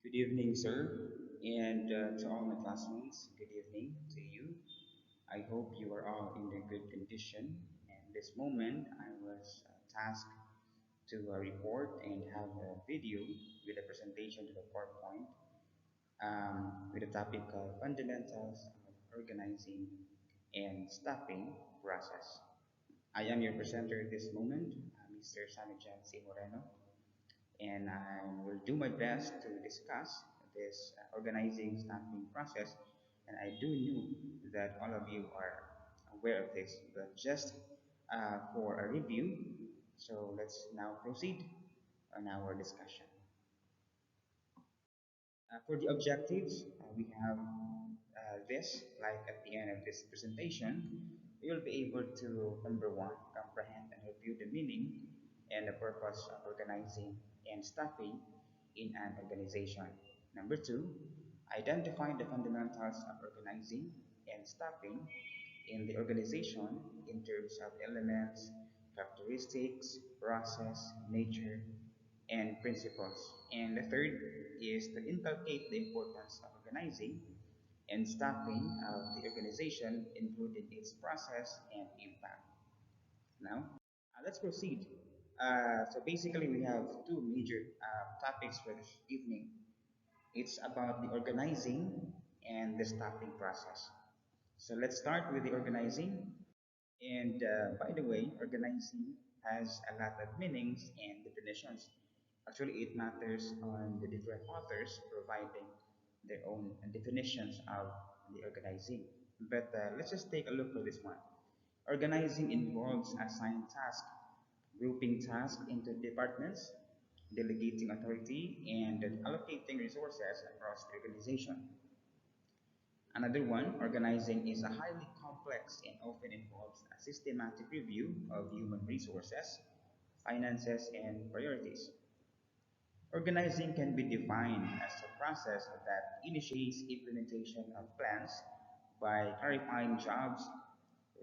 Good evening, sir, and to all my classmates, good evening to you. I hope you are all in a good condition. And this moment, I was tasked to report and have a video with a presentation to the PowerPoint with the topic of fundamentals of organizing and staffing process. I am your presenter at this moment, Mr. Samijan C. Moreno, and I will do my best to discuss this organizing staffing process. And I do know that all of you are aware of this, but just for a review, so let's now proceed on our discussion. For the objectives, we have this, like at the end of this presentation, we will be able to, number one, comprehend and review the meaning and the purpose of organizing and staffing in an organization. Number two, identify the fundamentals of organizing and staffing in the organization in terms of elements, characteristics, process, nature, and principles. And the third is to inculcate the importance of organizing and staffing of the organization, including its process and impact. Now, let's proceed. So basically, we have two major topics for this evening. It's about the organizing and the staffing process. So let's start with the organizing. And by the way, organizing has a lot of meanings and definitions. Actually, it matters on the different authors providing their own definitions of the organizing. But let's just take a look at this one. Organizing involves assigning tasks, grouping tasks into departments, delegating authority, and allocating resources across the organization. Another one, organizing, is a highly complex and often involves a systematic review of human resources, finances, and priorities. Organizing can be defined as a process that initiates implementation of plans by clarifying jobs,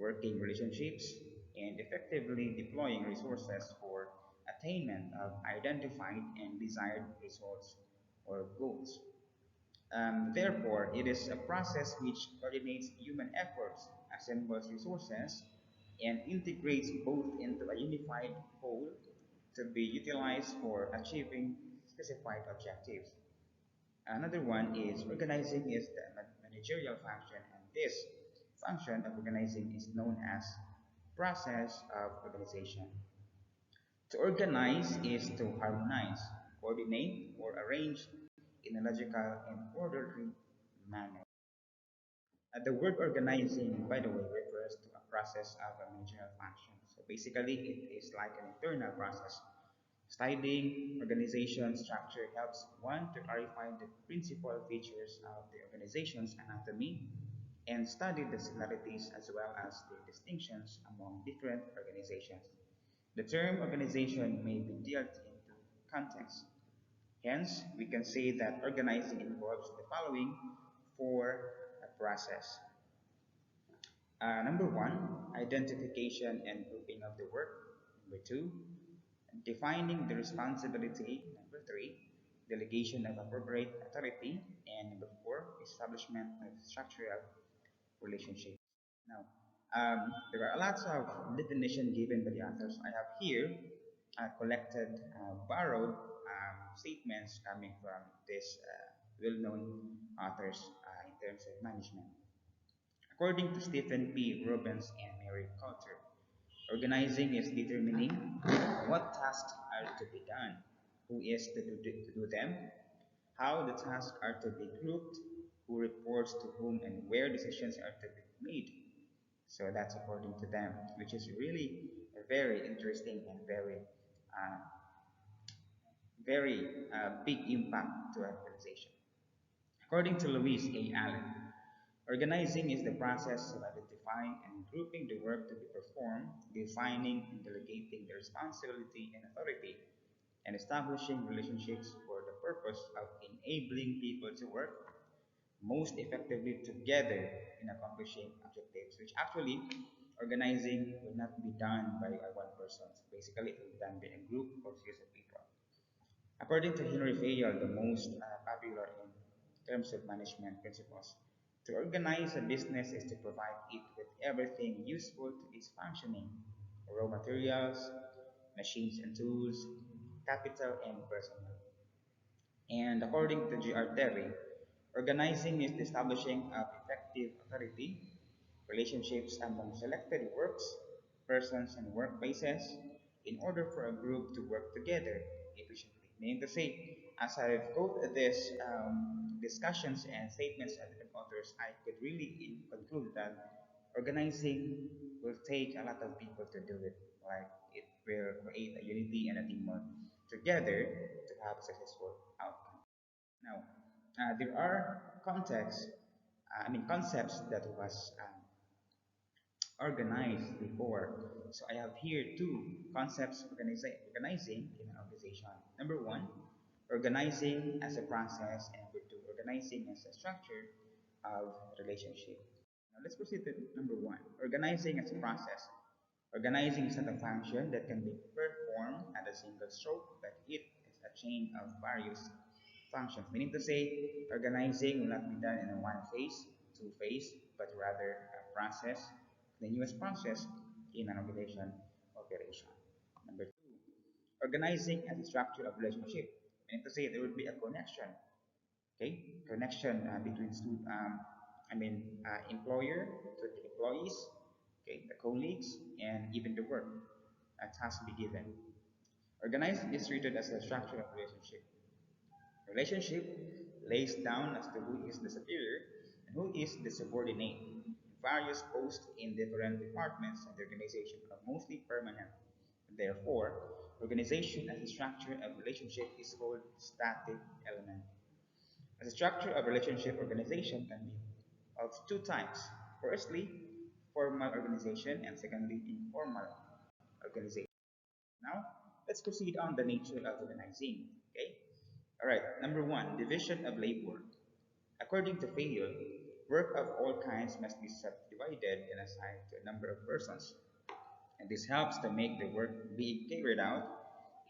working relationships, and effectively deploying resources for attainment of identified and desired results or goals. Therefore, it is a process which coordinates human efforts, assembles resources, and integrates both into a unified whole to be utilized for achieving specified objectives. Another one is organizing is the managerial function, and this function of organizing is known as process of organization. To organize is to harmonize, coordinate, or arrange in a logical and orderly manner. The word organizing, by the way, refers to a process of a managerial function. So basically, it is like an internal process. Studying organization structure helps one to clarify the principal features of the organization's anatomy and study the similarities as well as the distinctions among different organizations. The term organization may be dealt into context. Hence, we can say that organizing involves the following for a process. Number one, identification and grouping of the work. Number two, defining the responsibility. Number three, delegation of appropriate authority. And number four, establishment of structural relationships. Now, there are lots of definition given by the authors. I have here collected borrowed statements coming from these well-known authors in terms of management. According to Stephen P. Robbins and Mary Coulter, organizing is determining what tasks are to be done, who is to do them, how the tasks are to be grouped, who reports to whom, and where decisions are to be made. So that's according to them, which is really a very interesting and uh, very big impact to our organization. According to Louise A. Allen, organizing is the process of identifying and grouping the work to be performed, defining and delegating the responsibility and authority, and establishing relationships for the purpose of enabling people to work most effectively together in accomplishing objectives, which actually organizing will not be done by one person. So basically, it will be done by a group or series of people. According to Henry Fayol, the most pillar in terms of management principles. To organize a business is to provide it with everything useful to its functioning: raw materials, machines and tools, capital, and personnel. And according to G.R. Terry, organizing is the establishing of effective authority, relationships among selected works, persons, and workplaces in order for a group to work together efficiently. Meaning to say, as I've quoted these discussions and statements of different authors, I could really conclude that organizing will take a lot of people to do it. Like it will create a unity and a teamwork together to have a successful outcome. Now, there are concepts that was organized before. So I have here two concepts organizing in an organization. Number one, organizing as a process, and number two, organizing as a structure of relationship. Now let's proceed to number one, organizing as a process. Organizing is not a function that can be performed at a single stroke, but it is a chain of various functions. Meaning to say, organizing will not be done in a one phase, two phase, but rather a process, continuous process in an organization operation. Number two, organizing as a structure of relationship. Meaning to say, there will be a connection, okay, connection between employer to the employees, okay, the colleagues, and even the work a task be given. Organizing is treated as a structure of relationship. Relationship lays down as to who is the superior and who is the subordinate. Various posts in different departments of the organization are mostly permanent. Therefore, organization as a structure of relationship is called static element. As a structure of relationship, organization can be of two types. Firstly, formal organization, and secondly, informal organization. Now, let's proceed on the nature of organizing. Okay? All right. Number one, division of labor. According to Fayol, work of all kinds must be subdivided and assigned to a number of persons, and this helps to make the work being carried out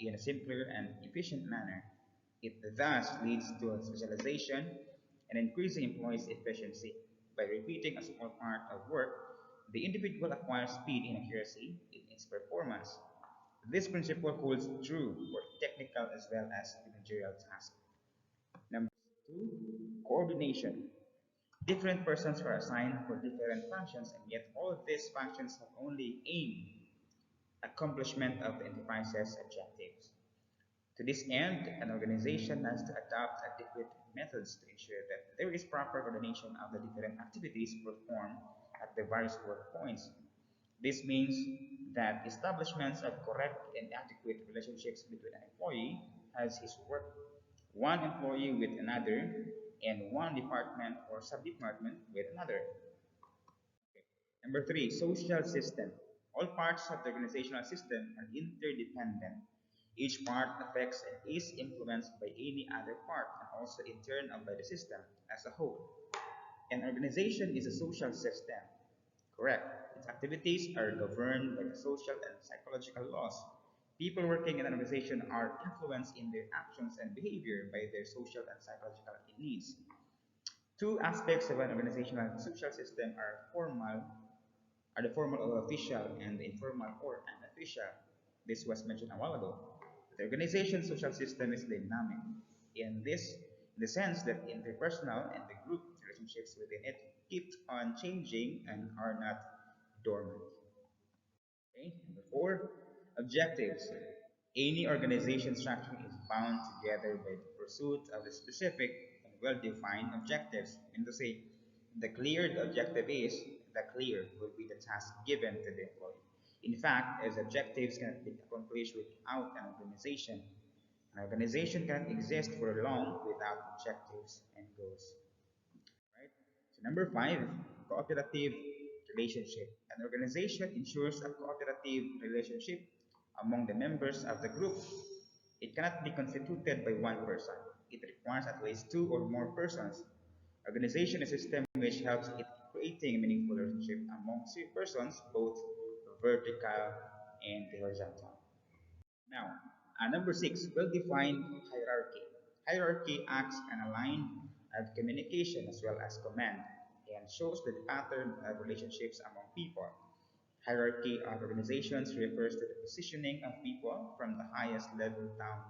in a simpler and efficient manner. It thus leads to a specialization and increasing employees' efficiency. By repeating a small part of work, the individual acquires speed and accuracy in its performance. This principle holds true for technical as well as managerial tasks. Number two, coordination. Different persons are assigned for different functions, and yet all of these functions have only aim accomplishment of the enterprise's objectives. To this end, an organization has to adopt adequate methods to ensure that there is proper coordination of the different activities performed at the various work points. This means that establishments of correct and adequate relationships between an employee has his work, one employee with another, and one department or subdepartment with another. Number three, social system. All parts of the organizational system are interdependent. Each part affects and is influenced by any other part, and also in turn by the system as a whole. An organization is a social system. Correct. Its activities are governed by the social and psychological laws. People working in an organization are influenced in their actions and behavior by their social and psychological needs. Two aspects of an organizational social system are the formal or official and the informal or unofficial. This was mentioned a while ago. The organization's social system is dynamic in the sense that interpersonal and the group relationships within it keep on changing and are not dormant. Okay? Number four, objectives. Any organization structure is bound together by the pursuit of the specific and well-defined objectives. And to say, the clear the objective is, the clear will be the task given to the employee. In fact, as objectives cannot be accomplished without an organization. An organization cannot exist for long without objectives and goals. Right? So number five, cooperative relationship. An organization ensures a cooperative relationship among the members of the group. It cannot be constituted by one person. It requires at least two or more persons. Organization is a system which helps in creating a meaningful relationship among two persons, both vertical and horizontal. Now, number six, well-defined hierarchy. Hierarchy acts on a line of communication as well as command and shows the pattern of relationships among people. Hierarchy of organizations refers to the positioning of people from the highest level down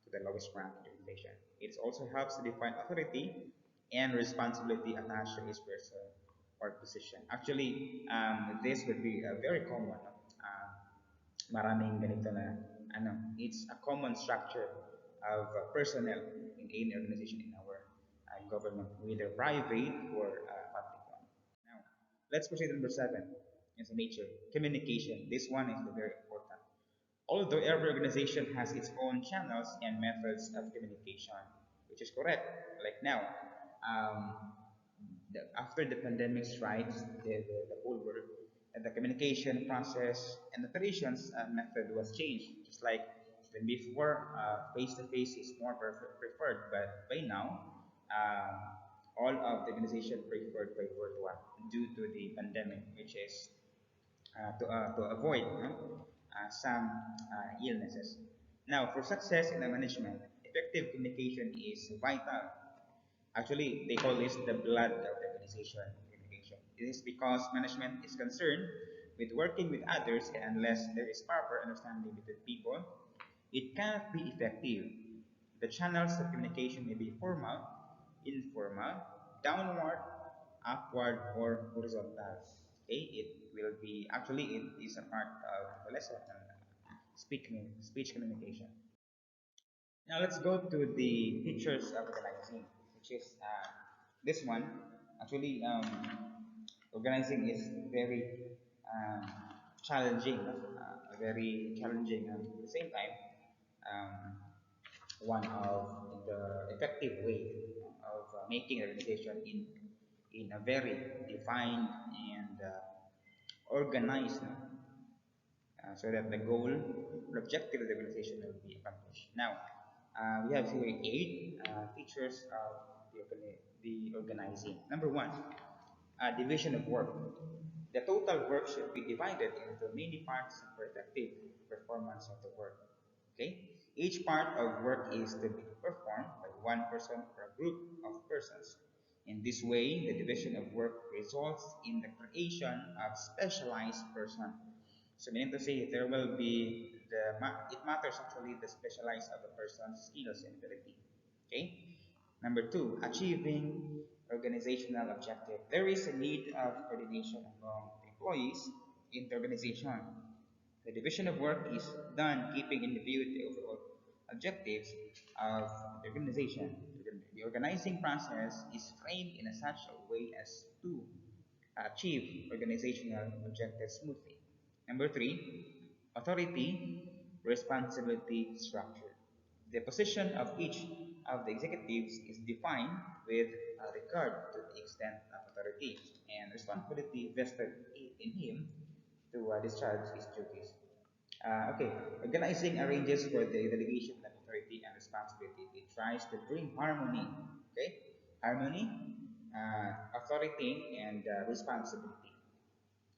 to the lowest rank in the organization. It also helps to define authority and responsibility attached to each person or position. Actually, this would be very common. No? Maraming ganito na it's a common structure of personnel in any organization in our government, whether private or public one. Now, let's proceed to number seven. It's a nature communication. This one is very important. Although every organization has its own channels and methods of communication, which is correct. Like now, um, after the pandemic strikes the whole world, the communication process and the traditions method was changed. Just like when before, face to face is more preferred, but by now, um, all of the organization preferred by virtual due to the pandemic, which is to avoid some illnesses. Now, for success in the management, effective communication is vital. Actually, they call this the blood of the organization communication. It is because management is concerned with working with others, and unless there is proper understanding between people, it cannot be effective. The channels of communication may be formal, informal, downward, upward, or horizontal. Okay, it will be actually it is a part of the lesson on speech communication. Now let's go to the features of organizing, which is this one. Actually, organizing is very um, challenging, very challenging, and at the same time, um, one of the effective way of making an organization in a very defined and organized, so that the goal or objective of the organization will be accomplished. Now, we have here eight features of the organizing. Number one, division of work. The total work should be divided into many parts for effective performance of the work. Okay? Each part of work is to be performed by one person or a group of persons. In this way, the division of work results in the creation of specialized person. So meaning to say, there will be it matters actually the specialized of the person's skills and ability. Okay. Number two, achieving organizational objective. There is a need of coordination among employees in the organization. The division of work is done keeping in view the overall objectives of the organization. The organizing process is framed in a such a way as to achieve organizational objectives smoothly. Number three, authority, responsibility, structure. The position of each of the executives is defined with regard to the extent of authority and responsibility vested in him to discharge his duties. Okay, organizing arranges for the delegation of authority and responsibility. It tries to bring harmony. Okay, harmony, authority, and responsibility.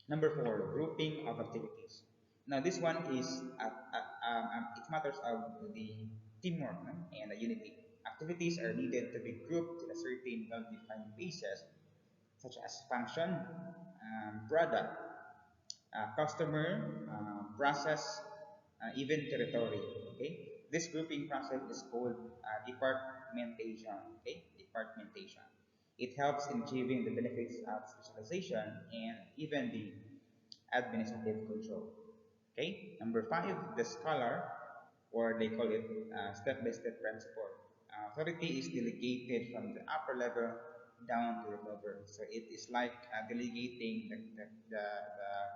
Number four, grouping of activities. Now this one is it matters of the teamwork, no? And the unity. Activities are needed to be grouped in a certain well-defined basis, such as function, product, customer, process, even territory. Okay, this grouping process is called departmentation. Okay, departmentation. It helps in achieving the benefits of specialization and even the administrative control. Okay, number five, the scholar, or they call it step-by-step principle. Authority is delegated from the upper level down to the lower. So it is like delegating the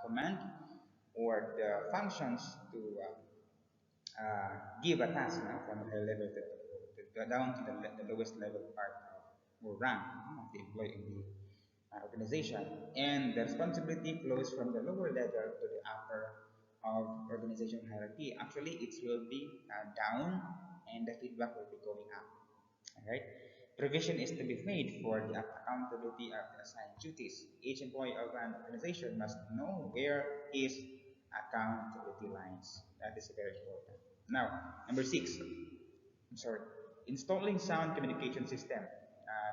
command or the functions to give a task from the higher level down to the lowest level part of, or rank of the employee in the organization. And the responsibility flows from the lower level to the upper of organization hierarchy. Actually, it will be down and the feedback will be going up. Alright? Provision is to be made for the accountability of the assigned duties. Each employee of an organization must know where his accountability lines. That is very important. Now, number six. I'm sorry. Installing sound communication system.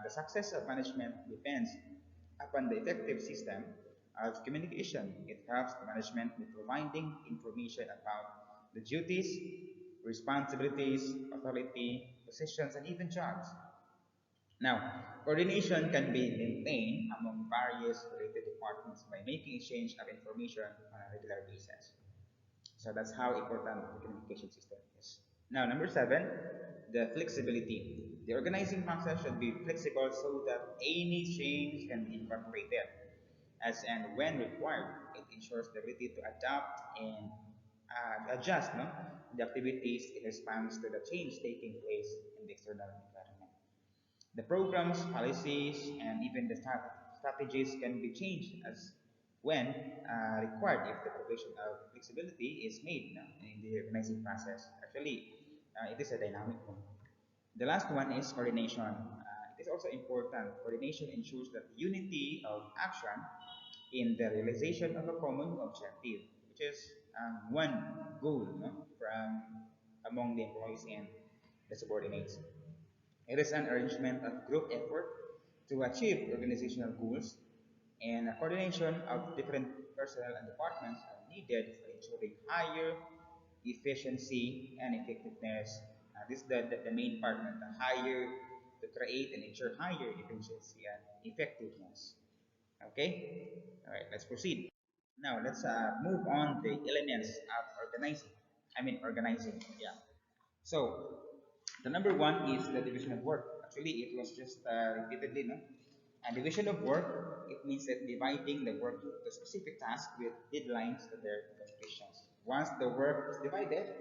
The success of management depends upon the effective system of communication. It helps the management with providing information about the duties, responsibilities, authority, positions, and even jobs. Now, coordination can be maintained among various related departments by making exchange of information on a regular basis. So that's how important the communication system is. Now, number seven, the flexibility. The organizing process should be flexible so that any change can be incorporated as and when required. It ensures the ability to adapt and adjust the activities in response to the change taking place in the external environment. The programs, policies, and even the strategies can be changed as when required if the provision of flexibility is made in the organizing process. Actually, it is a dynamic one. The last one is coordination. It is also important. Coordination ensures that unity of action in the realization of a common objective, which is one goal from among the employees and the subordinates. It is an arrangement of group effort to achieve organizational goals, and coordination of different personnel and departments are needed for ensuring higher efficiency and effectiveness. This is the main part, the higher to create and ensure higher efficiency and effectiveness. Okay? All right, let's proceed. Now, let's move on the elements of organizing. Organizing. Yeah. So, the number one is the division of work. Actually, it was just repeatedly, no? And division of work, it means that dividing the work into specific tasks with deadlines to their completions. Once the work is divided,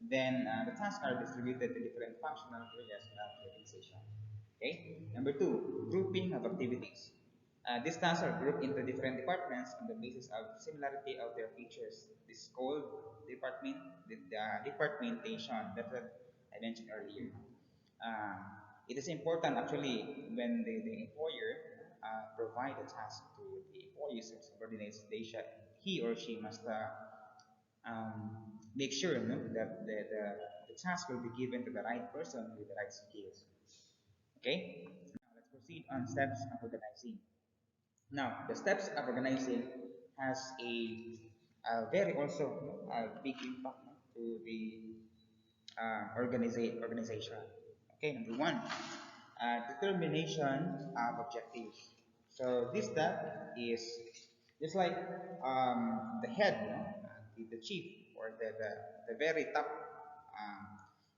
then the tasks are distributed to different functional areas of the organization. Okay. Number two, grouping of activities. These tasks are grouped into different departments on the basis of similarity of their features. This is called department, departmentation. That's what I mentioned earlier. Um, it is important actually when the employer provide a task to the employees or subordinates, he or she must make sure that the task will be given to the right person with the right skills. Okay? Now let's proceed on steps of organizing. Now, the steps of organizing has a very also big impact to the organization. Okay, number one, determination of objectives. So this step is just like the head, the chief or the very top um,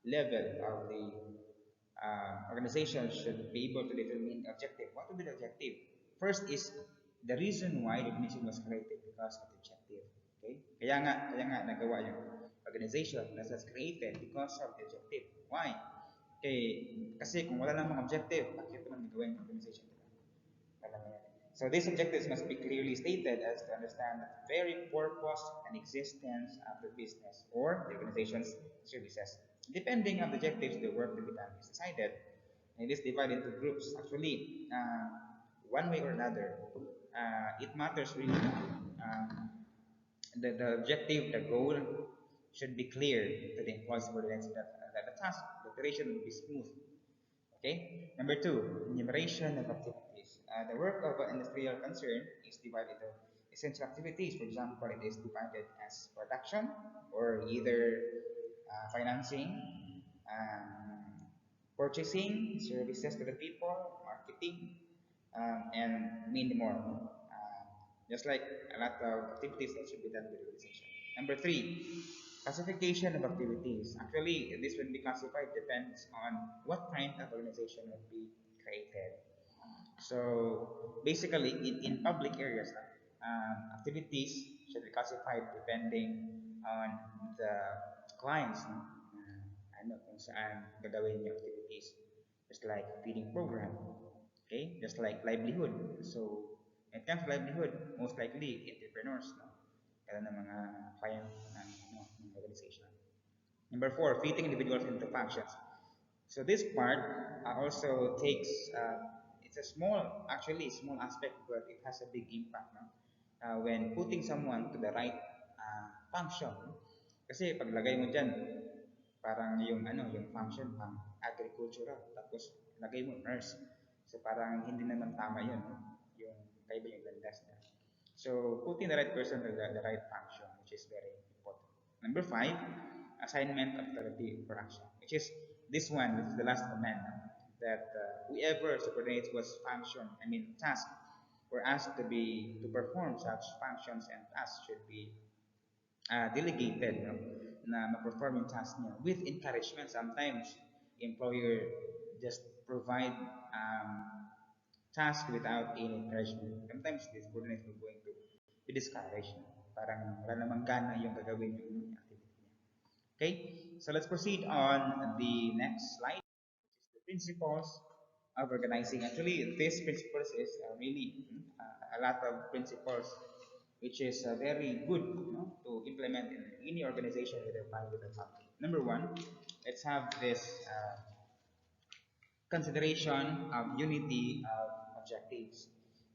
level of the organization should be able to determine the objective. What will be the objective? First is the reason why the organization was created because of the objective. Okay? Kaya nga nagawa yung organization that was created because of the objective. Why? Kasi kung wala namang objective, bakit naman gagawin yung organization? So these objectives must be clearly stated as to understand the very purpose and existence of the business or the organization's services. Depending on the objectives, the work to be done is decided. And it is divided into groups. Actually, one way or another, it matters really. The objective, the goal should be clear to the employees subordinates that the task, the operation will be smooth. Okay. Number two, enumeration of activities. The work of an industrial concern is divided into essential activities. For example, it is divided as production or either financing, um, purchasing, services to the people, marketing, and many more. Just like a lot of activities that should be done with the organization. Number three, classification of activities. Actually, this will be classified depends on what kind of organization will be created. So basically, in public areas, activities should be classified depending on the clients. Ano kung saan gagawin yung activities. Just like feeding program. Okay? Just like livelihood. So, when it comes to livelihood, most likely entrepreneurs, no? Kaya ng mga client ng organization. Number four, fitting individuals into functions. So this part also takes, it's a small, actually small aspect, but it has a big impact. No? When putting someone to the right function, kasi paglagay mo dyan, Parang yung ano, yung function pang agricultural, tapos lagay mo nurse. So parang hindi naman tama yun, no? Yung kaiba yung landas niya. So putting the right person to the right function, which is very important. Number five, assignment of authority for action, which is this one, which is the last command, that whoever subordinates was function, I mean task, were asked to perform such functions and tasks should be delegated, no, na ma-perform yung task niya with encouragement. Sometimes employer just provide task without any encouragement. Sometimes the subordinate will going to be discouraged. Parang wala namang gana yung gagawin yung activity niya. Okay, so let's proceed on the next slide, which is the principles of organizing. Actually, these principles is really a lot of principles which is very good, you know, to implement in any organization with a private or public. Number one, let's have this consideration of unity of objectives.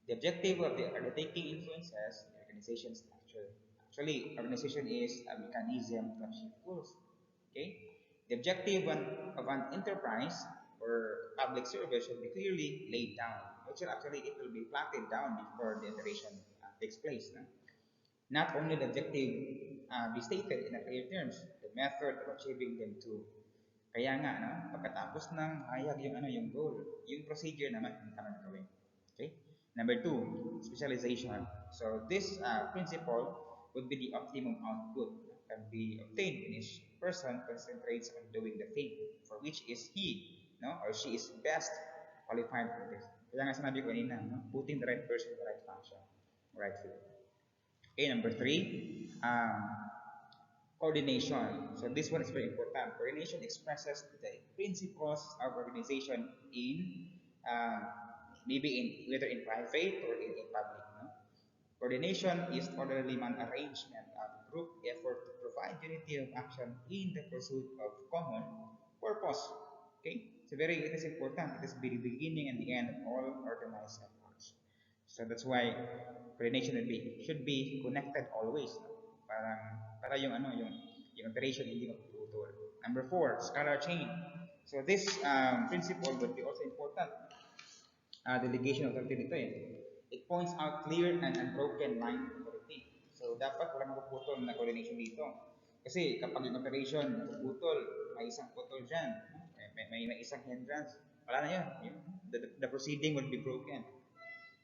The objective of the undertaking influences the organization structure. Actually, organization is a mechanism to achieve goals. Okay? The objective of an enterprise or public service should be clearly laid down. Actually, it will be plotted down before the operation takes place. No? Not only the objective be stated in a clear terms, the method of achieving them too. Kaya nga, no, pagkatapos ng hayag yung ano yung goal, yung procedure naman yung tamang gawin. Okay? Number two, specialization. So this principle would be the optimum output can be obtained when each person concentrates on doing the thing for which is he, no, or she is best qualified for this. Kaya nga sinabi ko kanina, no, putting the right person in the right function, right field. Okay, number three, coordination. So this one is very important. Coordination expresses the principles of organization in um, maybe in whether in private or in public. No? Coordination is orderly man arrangement of group effort to provide unity of action in the pursuit of common purpose. Okay, so it is important. It is the beginning and the end of all organized efforts. So that's why coordination should be connected always. No? Para yung ano yung operation hindi magpuputol. Number four, scalar chain. So this principle would be also important. Delegation of authority dito eh. It points out clear and unbroken line of authority. So dapat walang mapuputol na coordination dito. Kasi kapag yung operation napuputol, may isang putol dyan, may isang hindrance, wala na yun. The proceeding will be broken.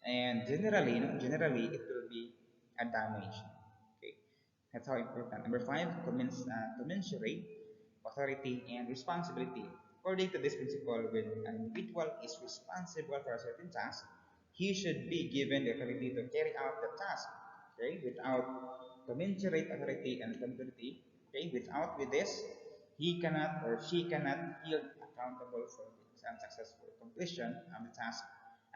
And generally, no, generally it will be a damage. Okay, that's how important. Number five, commensurate authority and responsibility. According to this principle, when an individual is responsible for a certain task, he should be given the authority to carry out the task. Okay, without commensurate authority and responsibility, okay, without with this, he cannot or she cannot feel accountable for the unsuccessful completion of the task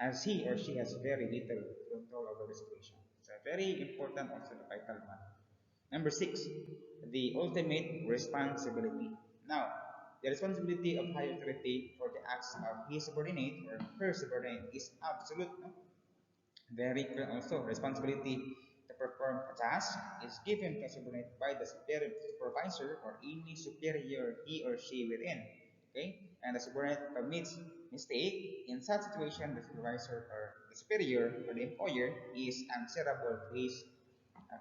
as he or she has very little control over the situation. So very important also the vital one. Number six, the ultimate responsibility. Now, the responsibility of high authority for the acts of his subordinate or her subordinate is absolute. No? Very clear also, responsibility to perform a task is given to a subordinate by the supervisor or any superior he or she within. Okay? And the subordinate commits mistake. In such situation, the supervisor or the superior or the employer is answerable to his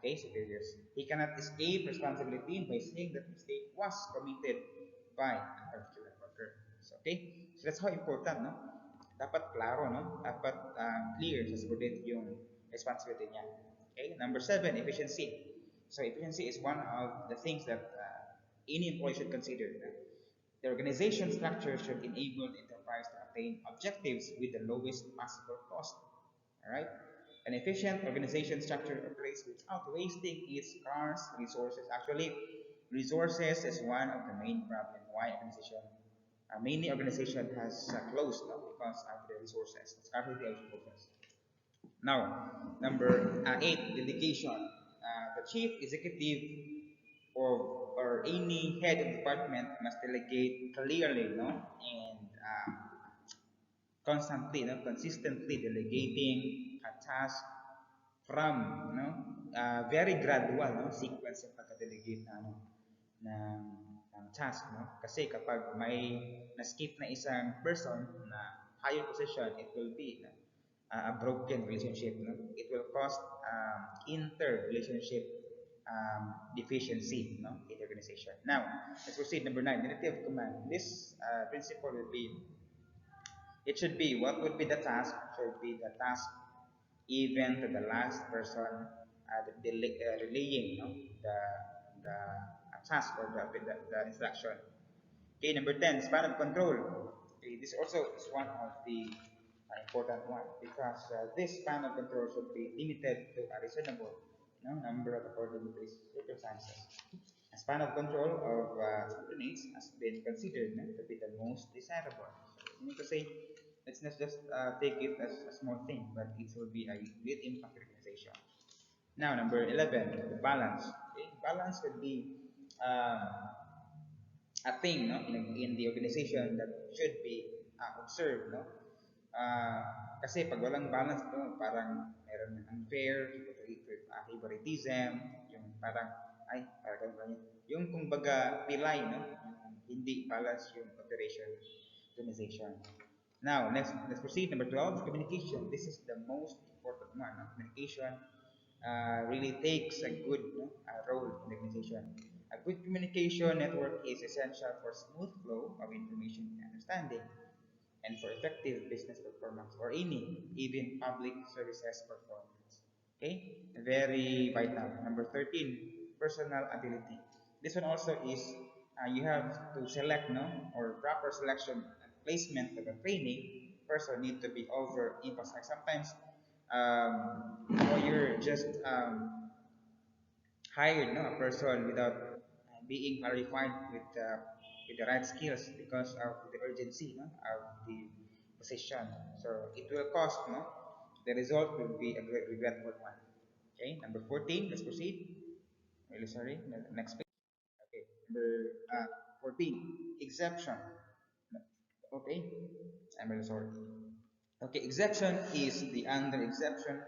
superiors. He cannot escape responsibility by saying that mistake was committed by a particular worker. So, okay? So that's how important, no? Dapat klaro, no? Dapat clear sa subordinate yung responsibility niya. Okay? Number seven, efficiency. So efficiency is one of the things that any employee should consider. The organization structure should enable the enterprise to attain objectives with the lowest possible cost. All right? An efficient organization structure operates without wasting its scarce resources. Actually, resources is one of the main problems why many organization has closed, no? Because of the resources, scarcity of resources. Now, number eight, delegation. The chief executive or any head of department must delegate clearly, no, and constantly, no, consistently delegating a task from, very gradual, no, sequence yung pagka-delegate na, ano, ng task, no? Kasi kapag may na-skip na isang person na higher position, it will be a broken relationship, no? It will cause inter-relationship deficiency, no, in the organization. Now, let's proceed. Number nine, unity of command. This principle will be, it should be, what would be the task? Should be the task even to the last person relaying, no, the task or the instruction. Okay, number 10, span of control. Okay, this also is one of the important one because this span of control should be limited to a reasonable, number of according to these circumstances. A span of control of subordinates has been considered, to be the most desirable. So, you need to say, let's not just take it as a small thing, but it will be a great impact to the organization. Now, number 11, the balance. Okay? Balance would be a thing, no, in the organization that should be observed, no. uh, Kasi pag walang balance, no, parang meron ng unfair favoritism, yung parang ay parang ganyan, yung kumbaga pilay, no, yung hindi balance yung operation organization. Now, let's proceed. Number 12, communication. This is the most important one. No? Communication really takes a good, role in the organization. A good communication network is essential for smooth flow of information and understanding, and for effective business performance or any, even public services performance. Okay, very vital. Number 13, personal ability. This one also is you have to select, no, or proper selection and placement of a training person need to be overemphasized. Sometimes you're just hired, no, a person without being clarified with the right skills because of the urgency, no, of the position. So it will cost, no, the result will be a great regretful one. Okay, number 14, let's proceed. Really sorry, next page. Okay, number 14, exception. Okay, I'm really sorry. Okay, exception is the under exception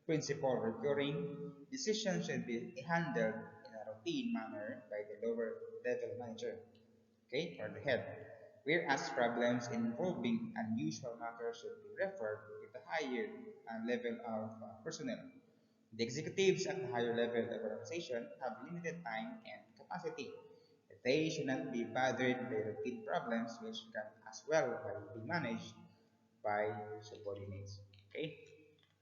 principle recurring. Decisions should be handled in a routine manner by the lower level manager, okay, or the head. Whereas problems involving unusual matters should be referred to the higher level of personnel. The executives at the higher level of the organization have limited time and capacity. They should not be bothered by routine problems which can as well be managed by subordinates. Okay?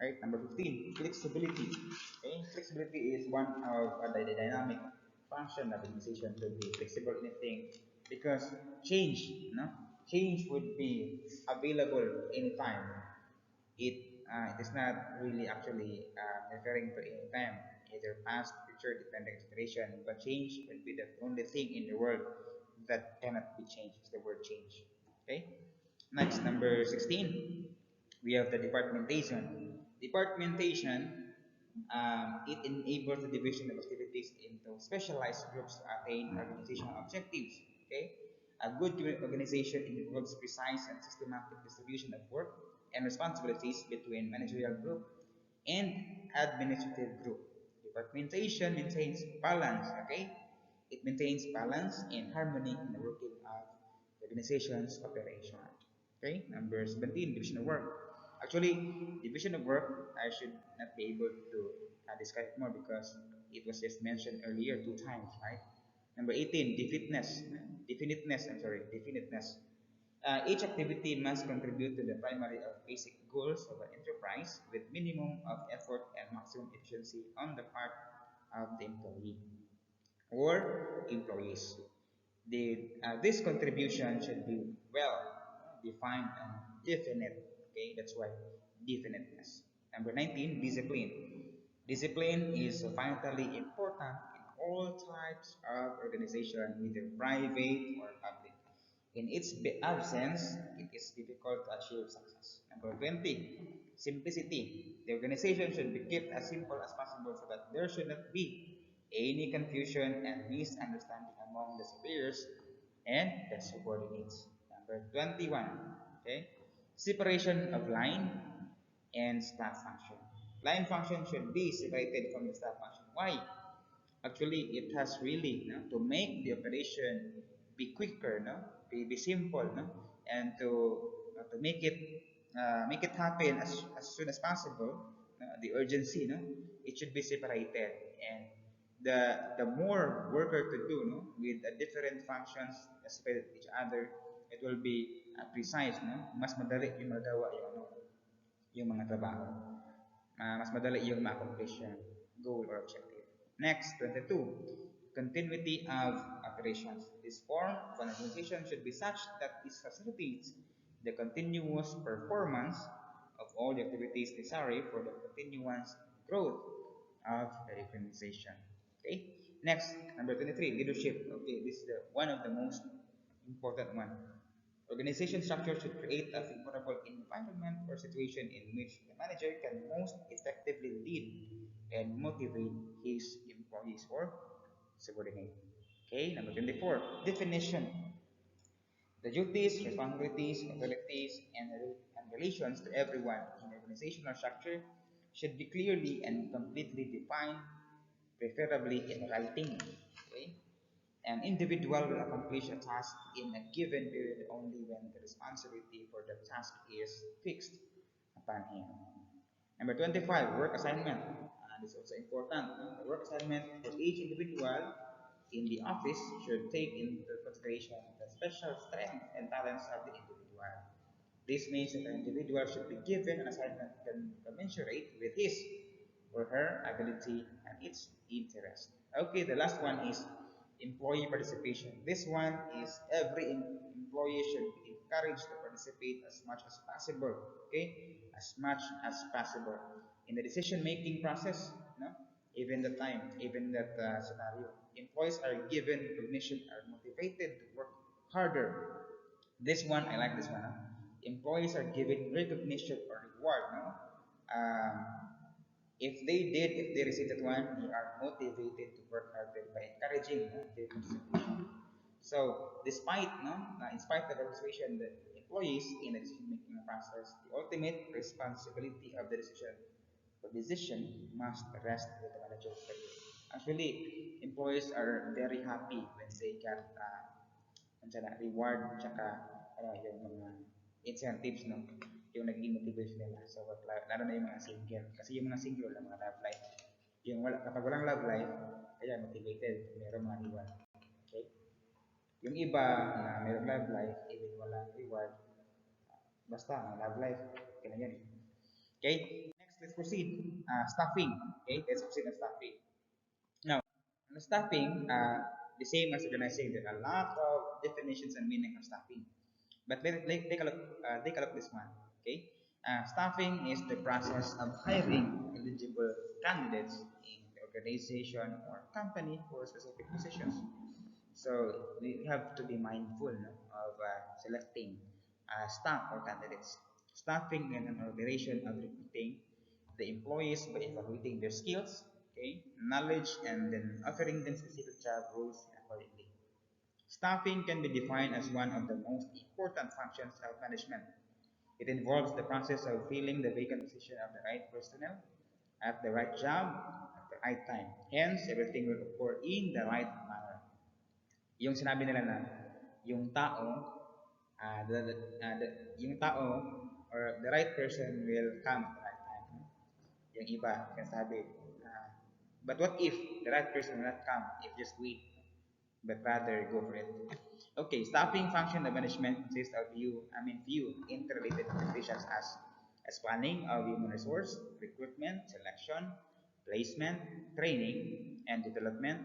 Right, number 15, flexibility. Okay, flexibility is one of the dynamic function of organization to be flexible in anything because change, change would be available anytime. It is not really actually referring to any time, either past, future, depending situation, but change will be the only thing in the world that cannot be changed. Is the word change. Okay. Next, number 16, we have the departmentation. Departmentation, it enables the division of activities into specialized groups to attain organizational objectives. Okay, a good organization involves precise and systematic distribution of work and responsibilities between managerial group and administrative group. Departmentation maintains balance. Okay, it maintains balance and harmony in the working of the organization's operation. Okay, number 17, division of work. Actually, division of work, I should not be able to describe more because it was just mentioned earlier two times, right? Number 18, definiteness. Definiteness, I'm sorry, definiteness. Each activity must contribute to the primary or basic goals of an enterprise with minimum of effort and maximum efficiency on the part of the employee or employees. This contribution should be well defined and definite. Okay, that's why definiteness. Number 19, discipline. Discipline is vitally important in all types of organization, either private or public. In its absence, it is difficult to achieve success. Number 20, simplicity. The organization should be kept as simple as possible so that there should not be any confusion and misunderstanding among the superiors and the subordinates. Number 21, okay, separation of line and staff function. Line function should be separated from the staff function. Why? Actually, it has really, to make the operation be quicker, no? Be simple, no? And to make it happen as soon as possible, the urgency, no? It should be separated, and the more worker to do, no? With different functions separated each other, it will be precise, no? Mas madali yung magawa yung ano, yung mga trabaho. Mas madali yung ma-accomplish yung goal or objective. Next, 22, continuity of operations. This form of an organization should be such that it facilitates the continuous performance of all the activities necessary for the continuous growth of the organization. Okay. Next, number 23, leadership. Okay, this is one of the most important one. Organization structure should create a favorable environment or situation in which the manager can most effectively lead and motivate his employees or subordinate. Okay, number 24, definition. The duties, responsibilities, abilities, and relations to everyone in the organizational structure should be clearly and completely defined, preferably in writing. Okay? An individual will accomplish a task in a given period only when the responsibility for the task is fixed upon him. Number 25, work assignment. This is also important. The work assignment for each individual in the office should take into consideration the special strengths and talents of the individual. This means that an individual should be given an assignment commensurate with his or her ability and its interest. Okay, the last one is employee participation. This one is every employee should be encouraged to participate as much as possible. Okay, as much as possible in the decision making process. No, even the time, even that scenario, employees are given recognition, are motivated to work harder. This one, I like this one. Huh? Employees are given recognition or reward. No, um, if they receive that one, they are motivated to work harder by encouraging their participation. So, despite no, in spite of the participation the employees in the decision making process, the ultimate responsibility of the decision must rest with the manager. Actually, employees are very happy when they get reward tsaka yung mga incentives, no? Yung naging motivation nila sa work life, lalo na yung mga single. Kasi yung mga single, mga love life, kapag walang love life, kaya motivated, meron mga reward. Okay? Yung iba na meron love life, even walang reward, basta ang love life, kaya yan. Okay? Next, let's proceed. Staffing. Okay? Let's proceed on staffing. Now, on staffing, the same as organizing, there are a lot of definitions and meaning of staffing. But take a look this one. Okay, staffing is the process of hiring eligible candidates in the organization or company for specific positions. So we have to be mindful, no, of selecting staff or candidates. Staffing and an operation of recruiting the employees by evaluating their skills, okay, knowledge, and then offering them specific job roles accordingly. Staffing can be defined as one of the most important functions of management. It involves the process of filling the vacant position of the right personnel at the right job at the right time. Hence, everything will occur in the right manner. Yung sinabi nila na yung tao, yung tao or the right person will come at the right time. Yung iba, sinasabi, but what if the right person will not come if just wait but rather go for it. Okay, staffing function of management consists of few interrelated activities as planning of human resource, recruitment, selection, placement, training, and development,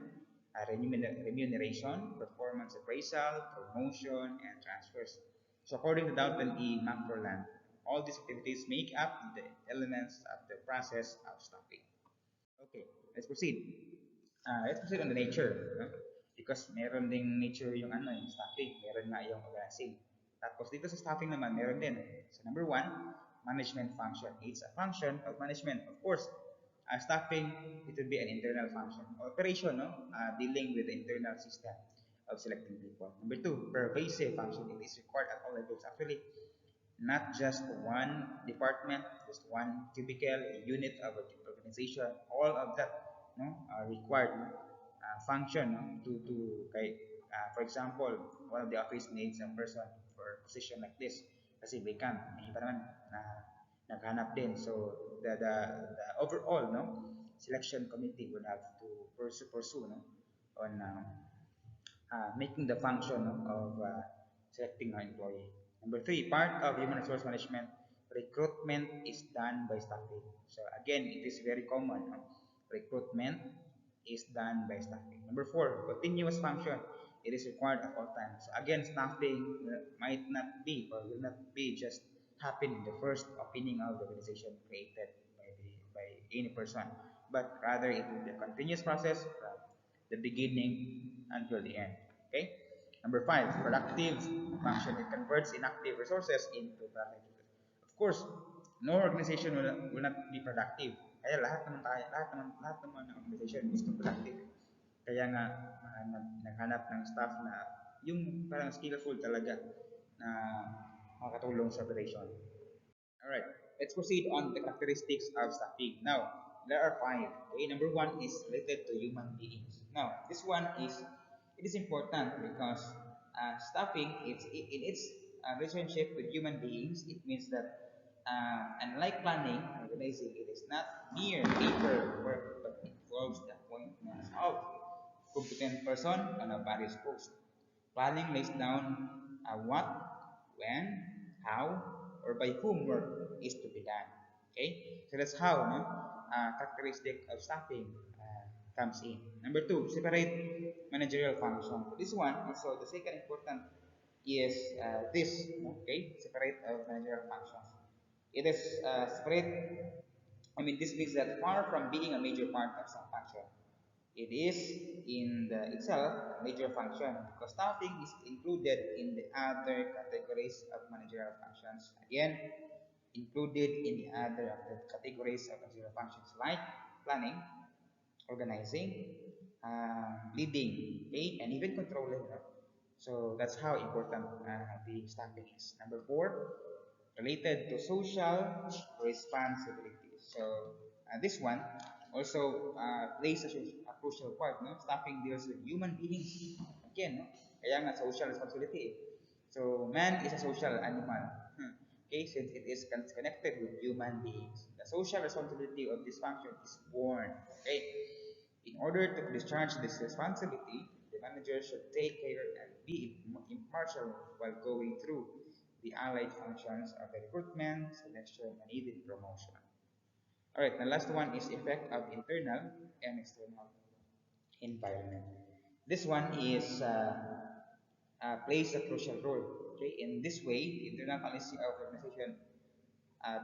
remuneration, performance appraisal, promotion, and transfers. So according to Dalton E. McFarland, all these activities make up the elements of the process of staffing. Okay, let's proceed. Let's proceed on the nature. No? Because meron ding nature yung ano, yung staffing, meron nga yung organizing. Tapos dito sa staffing naman, meron din. So number one, management function. It's a function of management. Of course, staffing, it would be an internal function. Operation, no? Dealing with the internal system of selecting people. Number two, pervasive function. It is required at all levels. Actually, not just one department, just one cubicle, a unit of an organization, all of that no, are required no, function no, to kay For example, one of the office needs a person for a position like this kasi vacant. May iba naman na naghanap din. So the overall no selection committee would have to pursue no on making the function no, of selecting an employee. Number three, part of human resource management, recruitment is done by staffing. So again, it is very common. No? Recruitment is done by staffing. Number four, continuous function. It is required at all times. So again, staffing might not be or will not be just happen in the first opening of the organization created by any person, but rather it will be a continuous process from the beginning until the end. Okay? Number five, productive function. It converts inactive resources into productive resources. Of course, no organization will not be productive. Kaya lahat naman ng organization gusto productive. Kaya nga, naghanap ng staff na yung parang skillful talaga na makatulong sa operation. All right, let's proceed on the characteristics of staffing. Now, there are five. Okay, number one is related to human beings. Now, this one is it is important because staffing in its relationship with human beings. It means that unlike planning, organizing, it is not mere paper work, but it involves the appointments of competent person on a various post. Planning lays down what, when, how, or by whom work is to be done. Okay, so that's how no, characteristic of staffing comes in. Number two, separate managerial function. So this one, also the second important is this. Okay, separate managerial functions. It is separate. I mean, this means that far from being a major part of some function, it is in the itself a major function because staffing is included in the other categories of managerial functions. Again, included in the other categories of managerial functions like planning, organizing, leading, okay, and even controlling. No? So that's how important the staffing is. Number four, related to social responsibilities. So this one also plays a crucial part. No? Staffing deals with human beings. Again, no? Kaya nga social responsibility. So man is a social animal. Okay, since it is connected with human beings. The social responsibility of this function is born. Okay, in order to discharge this responsibility, the manager should take care and be impartial while going through the allied functions of the recruitment, selection, and even promotion. Alright, the last one is effect of internal and external environment. This one is plays a crucial role. Okay, in this way, the internal policy of the organization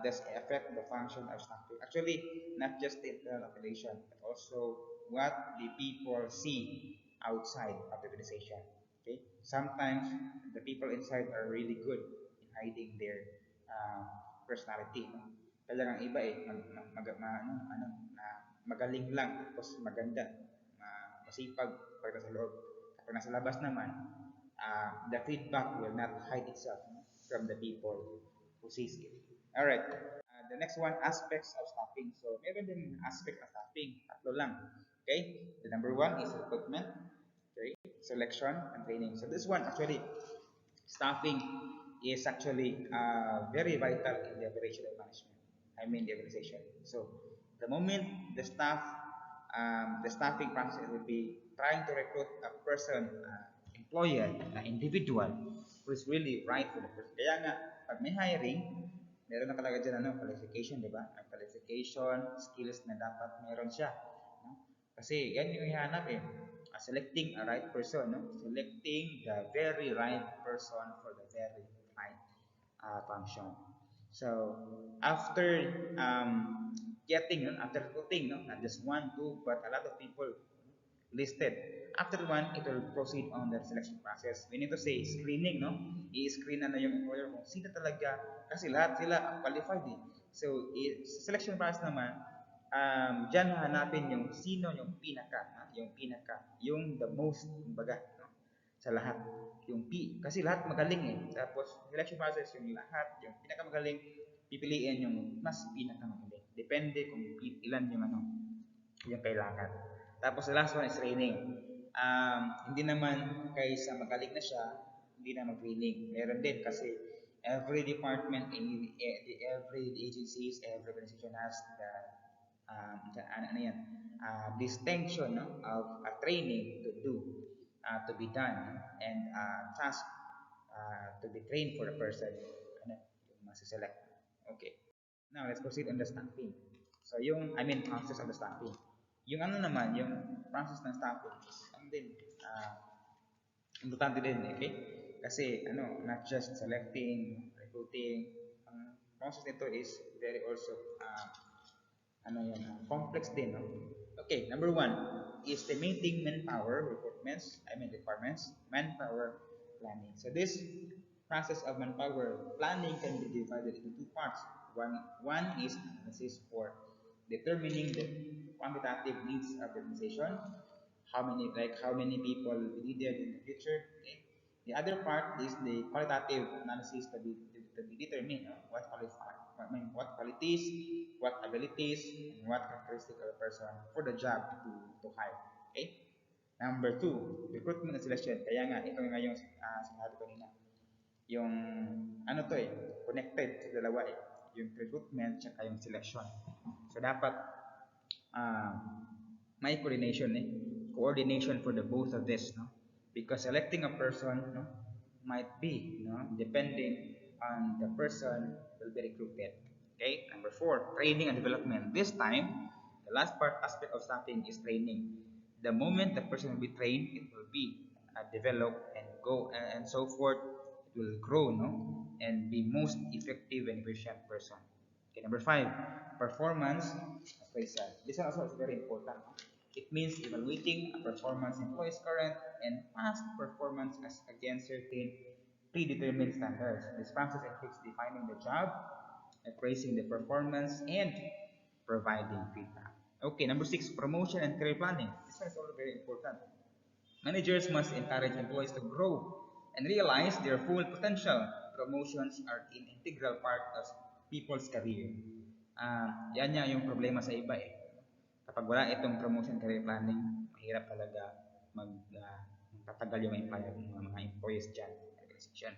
does affect the function of staffing. Actually, not just the internal operation, but also what the people see outside of the organization. Okay, sometimes the people inside are really good in hiding their uh, personality. No? Kaya ang iba magaling lang, tapos maganda, masipag pag nasa loob. Kapag nasa labas naman, the feedback will not hide itself from the people who sees it. All right. The next one, aspects of staffing. So, meron din aspect of staffing. Tatlo lang. Okay? The number one is recruitment, okay, selection, and training. So, this one actually, staffing is actually very vital in the operation of management. I mean, the organization. So, the moment the staffing process will be trying to recruit a person, employee, an individual who is really right for the person. Kaya nga, pag may hiring, meron na talaga dyan qualification, di ba? Ang qualification, skills na dapat meron siya. No? Kasi yan yung ihanap eh. Selecting a right person, no? Selecting the very right person for the very right function. So after after recruiting, no, not just one, two, but a lot of people listed. After one, it will proceed on the selection process. We need to say screening, no? I-screen na yung employer kung sino talaga kasi lahat sila qualified eh. So, selection process naman, dyan hanapin yung sino yung yung the most, kumbaga, no? Sa lahat. Kasi lahat magaling eh. Tapos, selection process, yung lahat, yung pinakamagaling, pipiliin yung mas pinakamagaling. Depende kung ilan yung yung kailangan. Tapos the last one is training. Hindi naman kaysa magaling na siya, hindi na mag-training. Meron din kasi every department, every agencies, every organization has ano yan, distinction, no, of a training to do, to be done, and task to be trained for a person, ano, yung masiselect. Okay. Now, let's proceed on the staffing. So, process of the staffing. Yung ano naman, yung process ng staffing, ano din, importante din, okay? Kasi, not just selecting, recruiting, ang process nito is very also, complex din, no? Okay, number one, estimating manpower requirements, manpower planning. So this process of manpower planning can be divided into two parts. One is analysis for determining the quantitative needs of the organization, how many people we needed in the future. Okay? The other part is the qualitative analysis to be determined, what qualify, what qualities, what abilities, and what characteristics of a person for the job to hire. Okay? Number two, recruitment and selection. Kaya nga, ito nga yung sinabi ko nina. Yung, connected sa dalawa eh. Yung recruitment at yung selection. So, dapat uh, may coordination for the both of this, no? Because selecting a person, no, might be, depending on the person will be recruited. Okay, number four, training and development. This time, the last part aspect of staffing is training. The moment the person will be trained, it will be developed and go and so forth. It will grow, no, and be most effective and efficient person. Okay, number five, performance appraisal. This one also is very important. It means evaluating a performance employee's current and past performance as against certain predetermined standards. This process includes defining the job, appraising the performance, and providing feedback. Okay, number six, promotion and career planning. This one is also very important. Managers must encourage employees to grow and realize their full potential. Promotions are an integral part of people's career. Yan nga yung problema sa iba eh. Kapag wala itong promotion career planning, mahirap talaga tatagal yung mga employees dyan, organization.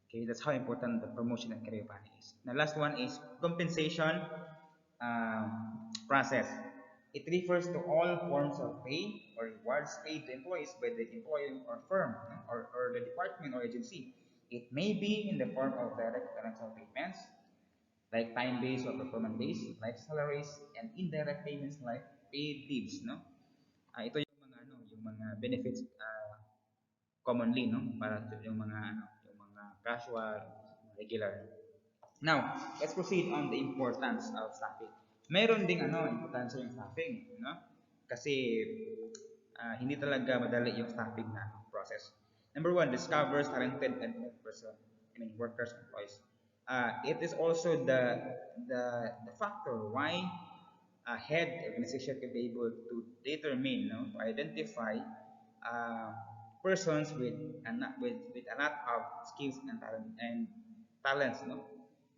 Okay, that's how important the promotion and career planning is. The last one is compensation process. It refers to all forms of pay or rewards paid to employees by the employer or firm, or the department or agency. It may be in the form of direct financial payments, like time-based or performance-based, like salaries, and indirect payments like paid leaves, no? Ito yung mga benefits commonly, no? Para yung mga casual, regular. Now, let's proceed on the importance of staffing. Meron ding importansya yung staffing, no? Kasi hindi talaga madali yung staffing na process. Number one, discovers talented and person, workers, employees. It is also the factor why a head organization can be able to determine, no, to identify persons with a lot of skills and talents, no?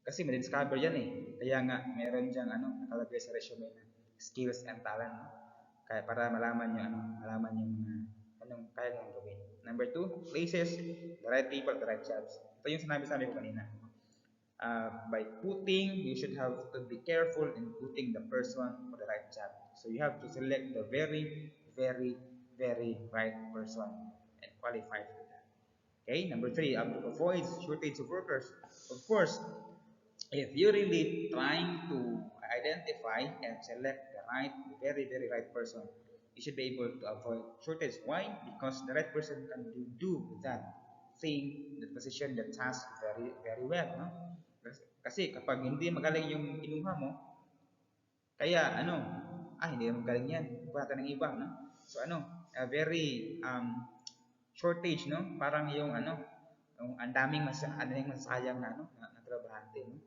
Kasi may discover yan eh. Kaya nga meron diyang nakalagay sa resume na skills and talent, no? Kaya para malaman niyo mga anong kaya niyong gawin. Number two, places the right people, the right jobs. Ito yung sinabi ko kanina. By putting, you should have to be careful in putting the person for the right job. So you have to select the very, very, very right person and qualify for that. Okay, number three, avoid shortage of workers. Of course, if you're really trying to identify and select the right, very, very right person, you should be able to avoid shortage. Why? Because the right person can do that thing, the position, the task very, very well. No? Kasi kapag hindi magaling yung kinuha mo, kaya hindi naman magaling yan. Kuha ng iba. No? So very shortage, no? Parang yung ang daming masayang na trabahante, no?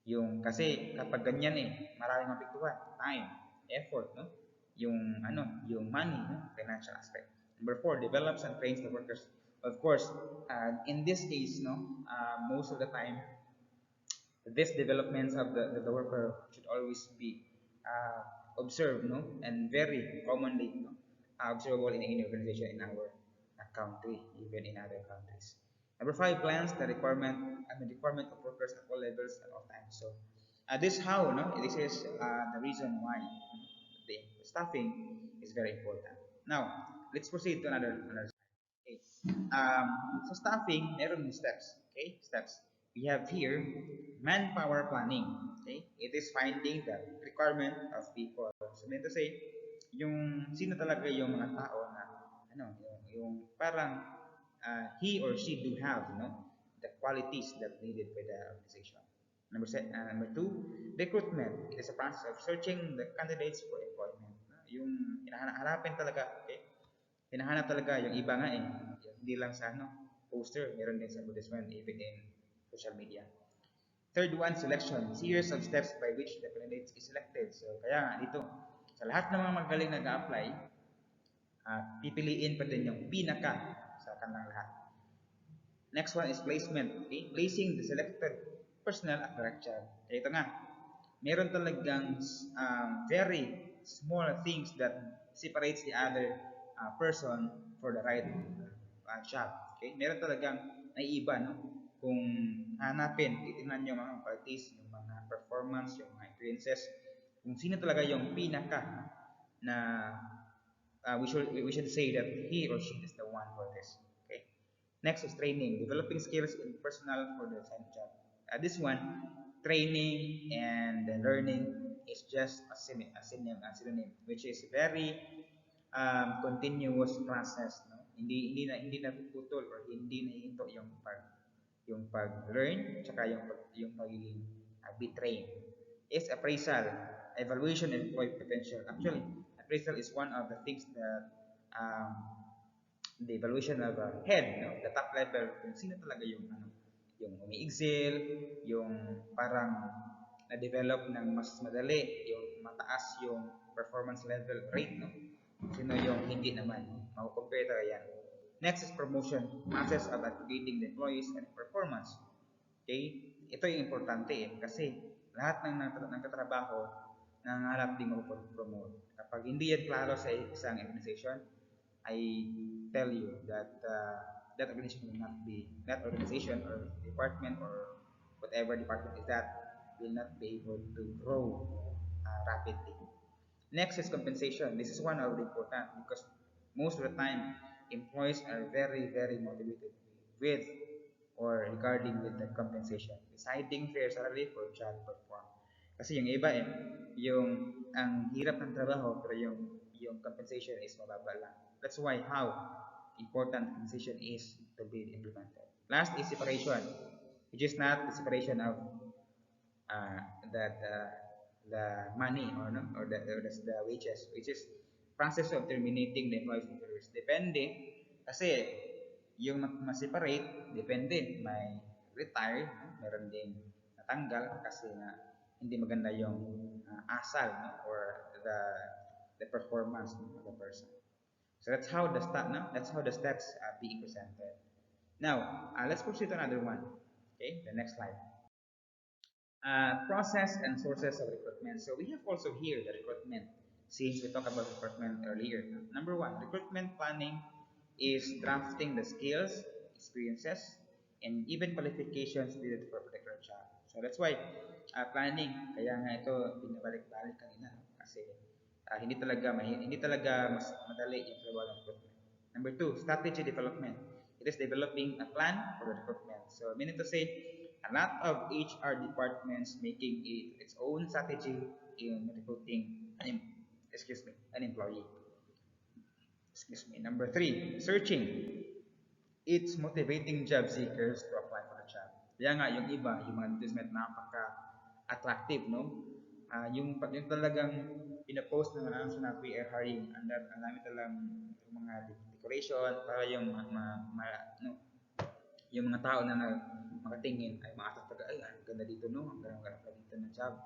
Yung kasi kapag ganyan maraming mapiktuhan, time, effort, no? Yung money, no? Financial aspect. Number four, develops and trains the workers. Of course, in this case, no, most of the time, these developments of the worker should always be observed, no, and very commonly, no, observable in any organization in our country, even in other countries. Number five, plans the requirement of workers at all levels at all times. So this how, no, this is the reason why the staffing is very important. Now, let's proceed to another. Okay. So staffing, meron steps. Okay, steps. We have here manpower planning. Okay, it is finding the requirement of people. So mean to say, yung sino talaga yung mga tao na ano, yung parang he or she do have, the qualities that needed by the organization. Number two, recruitment. It is a process of searching the candidates for employment. No? Yung hinahanapin talaga, okay? Hinahanap talaga yung iba nga eh. Hindi lang sa poster, meron din sa advertisement, even in social media. Third one, selection. Series of steps by which the candidate is selected. So, kaya nga dito, sa lahat ng mga magaling nag-a-apply, pipiliin pa din yung pinaka sa kanilang lahat. Next one is placement. Okay? Placing the selected personnel at the correct job. Kaya ito nga, meron talagang very small things that separates the other person for the right job. Okay? Meron talagang naiiba, no? Kung hanapin, titingnan nyo mga qualities, yung mga performance, yung mga experiences, kung sino talaga yung pinaka na we should say that he or she is the one for this. Okay. Next is training, developing skills in personal for the assigned job. This one, training and learning is just a synonym, which is very continuous process. No? Hindi na puputol or hindi na hinto yung pag-learn tsaka yung pagiging be trained. Is appraisal, evaluation and employee potential. Actually, appraisal is one of the things that um, the evaluation of a head, no? The top level, kung sino talaga yung umi-excel, yung parang na-develop ng mas madali, yung mataas yung performance level rate, no? Sino yung hindi naman, makukompare talaga yan. Next is promotion, process of upgrading the employees and performance. Okay? Ito yung importante kasi lahat ng nagtatrabaho nangangarap din mag-promote. Kapag hindi yan klaro sa isang organization, I tell you that that organization will not be, that organization or department or whatever department is that, will not be able to grow rapidly. Next is compensation. This is one of the important because most of the time employees are very very motivated with or regarding with the compensation. Deciding fair salary for job performed. Kasi yung iba yung ang hirap ng trabaho pero yung compensation is mababa lang. That's why how important compensation is to be implemented. Last is separation, which is not the separation of uh, that the money or the wages, which is process of terminating the employee's employers. Depende kasi yung ma-separate, depende, may retired, no? Meron din natanggal kasi na hindi maganda yung asal, no? Or the performance, no, of the person. So that's how the steps are being presented. Now, let's proceed to another one. Okay, the next slide. Process and sources of recruitment. So we have also here the recruitment, since we talked about recruitment earlier. Number one, recruitment planning is drafting the skills, experiences, and even qualifications needed for a particular job. So that's why planning, kaya nga ito binabalik-balik kanina, no? Kasi hindi talaga mas madali yung trabaho ng recruitment. Number two, strategy development. It is developing a plan for the recruitment. So meaning to say, a lot of HR departments making its own strategy in recruiting an employee. Excuse me. Number three, searching. It's motivating job seekers to apply for the job. Kaya nga, yung iba, yung mga advertisement, napaka-attractive, no? Yung talagang pinapost ng announcement na we are hiring, ang dami talagang yung mga decoration para yung no, yung mga tao na makatingin ay makatag ay ang ganda dito, no, ang ganda dito ng job,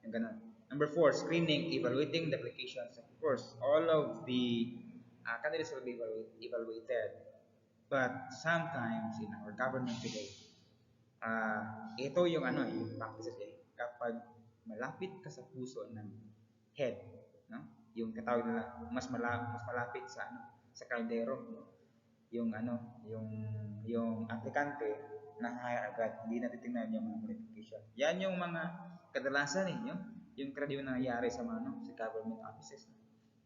yung ganun. Number four, screening, evaluating the applications. Of course, all of the candidates will be evaluated, but sometimes in our government today, ito yung yung practices kapag malapit ka sa puso ng head, no? yung katawag nila mas malapit sa ano sa kaldero, no? Yung ano, yung aplikante na hire agad, hindi na titingnan yung mga qualification. Yan yung mga kadalasan eh, yung karaniwan na nangyayari sa mga ano, sa government offices. No?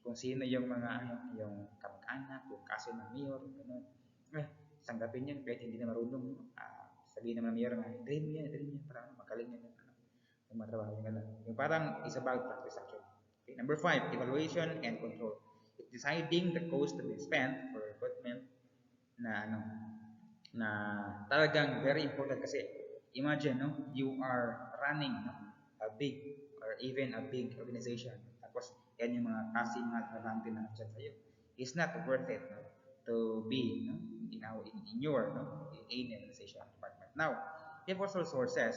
Kung sino yung mga ano, yung kamag-anak, yung kaso ng mayor, ganun. Eh, tanggapin yan kahit hindi na marunong. No? Sabihin naman ng mayor na, drain mo yan, para ano, magaling yan. Ano, yung matrabaho yung gano'n. Yung parang is about practice actually. Okay, number five, evaluation and control. It's deciding the cost to be spent for recruitment na ano na talagang very important kasi imagine no you are running no a big or even a big organization tapos yan yung mga kasing mga trabahante na nandiyan sa'yo it's not worth it no to be no in your no in organization department now we have also sources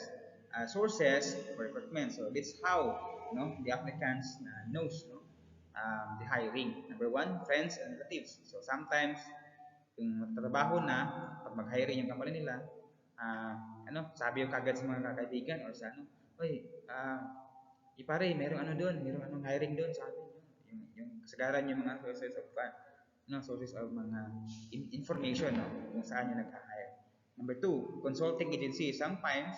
for recruitment so that's how no the applicants knows no the hiring number one friends and relatives so sometimes yung trabaho na, pag mag-hiring yung company nila, ano, sabi yung kagad sa mga kaibigan or sa ano, oy, ipare, merong ano doon, merong anong hiring doon sa amin. Yung kasagaran yung mga sources of no, sources of mga information no, kung saan yung nag-hire. Number two, consulting agency. Sometimes,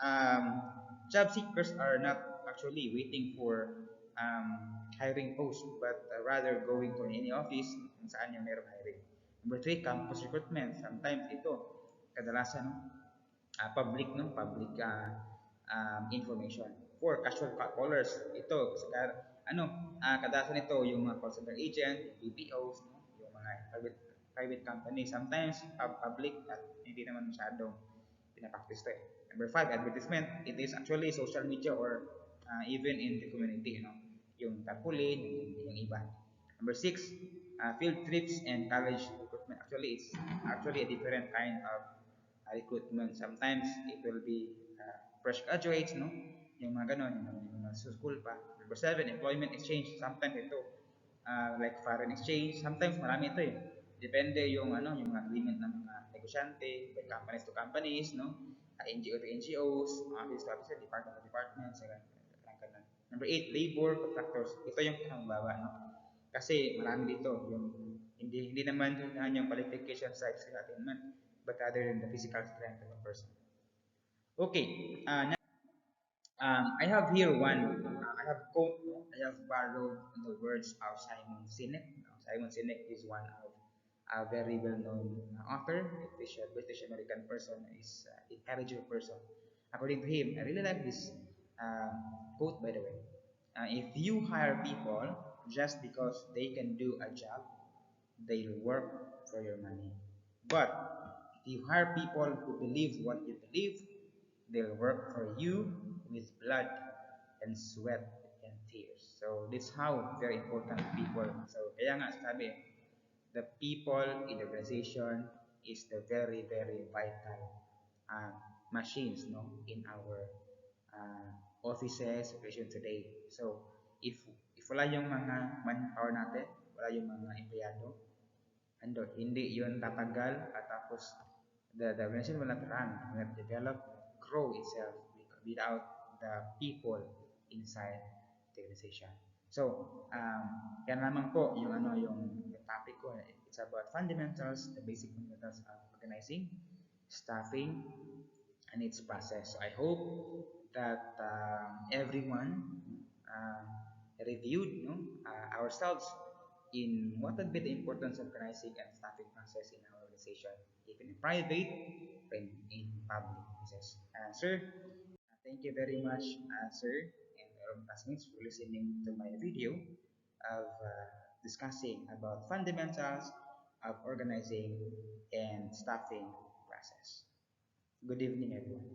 um, job seekers are not actually waiting for hiring post, but rather going to any office kung saan yung merong hiring. Number three, campus recruitment. Sometimes ito, kadalasan, no? Public, no? Public information. For casual callers, ito, ano, kadalasan ito, yung mga call center agent, BPOs, no? Yung mga private company. Sometimes, public at hindi naman masyadong pinapractice to eh. Number five, advertisement. It is actually social media or even in the community, you know, yung tarpaulin, yung iba. Number six, field trips and college recruitment. Actually, it's actually a different kind of recruitment. Sometimes it will be fresh graduates, no? Yung mga ganon, yung mga sa school pa. Number seven, employment exchange. Sometimes ito, like foreign exchange. Sometimes marami ito eh. Depende yung ano, yung mga agreement ng mga negosyante, by companies to companies, no? NGO to NGOs, office to office, department to department, sa ganun. Number eight, labor contractors. Ito yung pinakababa, no? Kasi marami dito, yung hindi naman yung qualification sa skill attainment, but rather than the physical strength of a person. Okay, I have here one. I have quote. No? I have borrowed the words of Simon Sinek. Simon Sinek is one of a very well-known author. British American person. Is intelligent person. According to him, I really like this quote. By the way, if you hire people just because they can do a job, they'll work for your money. But if you hire people who believe what you believe, they'll work for you with blood and sweat and tears. So that's how very important people. So kaya nga sabi, the people in the organization is the very very vital uh, machines no in our uh, offices operation today. So if wala yung mga manpower natin, wala yung mga empleyado, hindi yun tatagal at tapos the organization will not run, will not develop, grow itself without the people inside the organization. So, yan naman po yung ano yung topic ko. It's about fundamentals, the basic fundamentals of organizing, staffing, and its process. So I hope that everyone um, reviewed no, ourselves in what would be the importance of organizing and staffing process in our organization, even in private or in public business. Sir, thank you very much, sir, and our classmates for listening to my video of discussing about fundamentals of organizing and staffing process. Good evening, everyone.